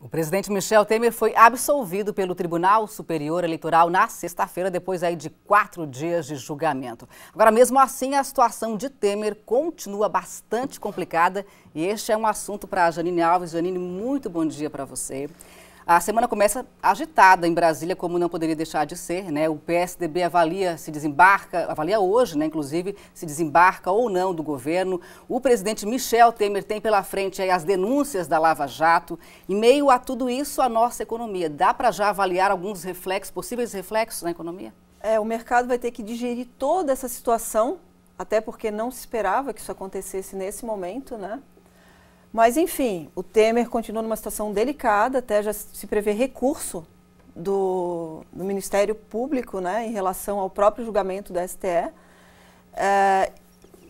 O presidente Michel Temer foi absolvido pelo Tribunal Superior Eleitoral na sexta-feira, depois de 4 dias de julgamento. Agora, mesmo assim, a situação de Temer continua bastante complicada e este é um assunto para a Janine Alves. Janine, muito bom dia para você. A semana começa agitada em Brasília, como não poderia deixar de ser, né? O PSDB avalia hoje, né, inclusive, se desembarca ou não do governo. O presidente Michel Temer tem pela frente as denúncias da Lava Jato. Em meio a tudo isso, a nossa economia. Dá para já avaliar alguns possíveis reflexos na economia? O mercado vai ter que digerir toda essa situação, até porque não se esperava que isso acontecesse nesse momento, né? Mas, enfim, o Temer continua numa situação delicada, até já se prevê recurso do Ministério Público, né, em relação ao próprio julgamento da STE.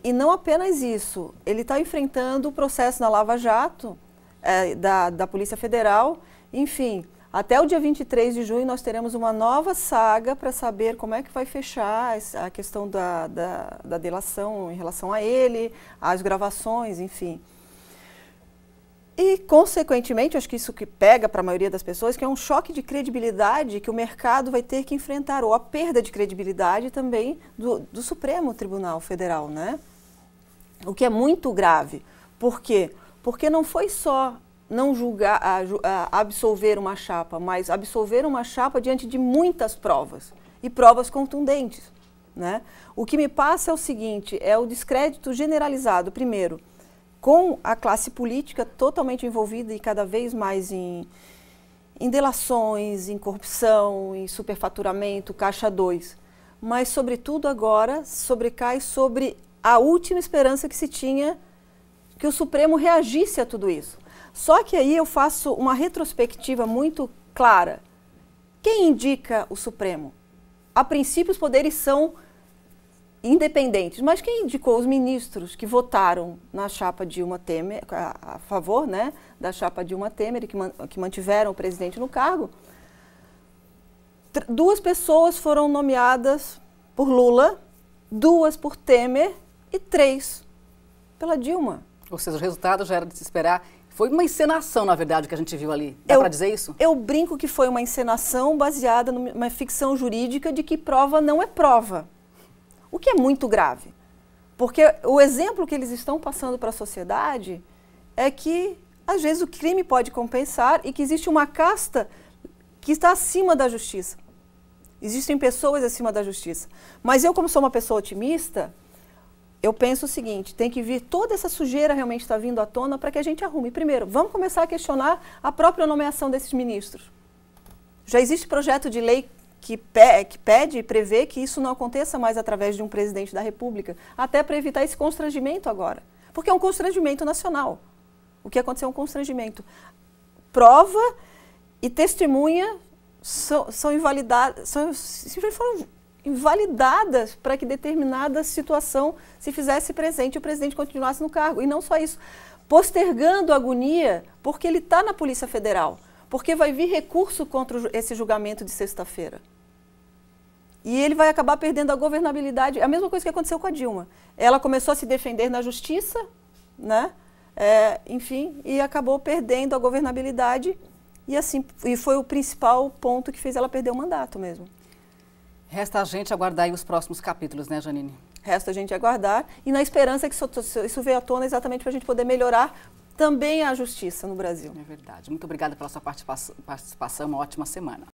E não apenas isso, ele está enfrentando o processo na Lava Jato, da Polícia Federal. Enfim, até o dia 23 de junho nós teremos uma nova saga para saber como é que vai fechar a questão da delação em relação a ele, as gravações, enfim. E, consequentemente, acho que isso que pega para a maioria das pessoas, que é um choque de credibilidade que o mercado vai ter que enfrentar, ou a perda de credibilidade também do Supremo Tribunal Federal, né? O que é muito grave. Por quê? Porque não foi só não julgar, absolver uma chapa, mas absolver uma chapa diante de muitas provas, e provas contundentes, né? O que me passa é o seguinte, é o descrédito generalizado, primeiro, com a classe política totalmente envolvida e cada vez mais em delações, em corrupção, em superfaturamento, caixa 2. Mas, sobretudo, agora sobrecai sobre a última esperança que se tinha que o Supremo reagisse a tudo isso. Só que aí eu faço uma retrospectiva muito clara. Quem indica o Supremo? A princípio, os poderes são independentes, mas quem indicou os ministros que votaram na chapa Dilma Temer, a favor, né, da chapa Dilma Temer e que mantiveram o presidente no cargo? 2 pessoas foram nomeadas por Lula, 2 por Temer e 3 pela Dilma. Ou seja, o resultado já era de se esperar. Foi uma encenação, na verdade, que a gente viu ali. Dá para dizer isso? Eu brinco que foi uma encenação baseada numa ficção jurídica de que prova não é prova. O que é muito grave, porque o exemplo que eles estão passando para a sociedade é que, às vezes, o crime pode compensar e que existe uma casta que está acima da justiça. Existem pessoas acima da justiça. Mas eu, como sou uma pessoa otimista, eu penso o seguinte, tem que vir toda essa sujeira realmente está vindo à tona para que a gente arrume. Primeiro, vamos começar a questionar a própria nomeação desses ministros. Já existe projeto de lei que pede e prevê que isso não aconteça mais através de um presidente da República, até para evitar esse constrangimento agora. Porque é um constrangimento nacional. O que aconteceu é um constrangimento. Prova e testemunha são invalidadas, foram invalidadas para que determinada situação se fizesse presente e o presidente continuasse no cargo. E não só isso, postergando a agonia, porque ele está na Polícia Federal. Porque vai vir recurso contra esse julgamento de sexta-feira. E ele vai acabar perdendo a governabilidade. A mesma coisa que aconteceu com a Dilma. Ela começou a se defender na justiça, né? Enfim, e acabou perdendo a governabilidade. E foi o principal ponto que fez ela perder o mandato mesmo. Resta a gente aguardar aí os próximos capítulos, né, Janine? Resta a gente aguardar. E na esperança que isso veio à tona exatamente para a gente poder melhorar também a justiça no Brasil. É verdade. Muito obrigada pela sua participação. Uma ótima semana.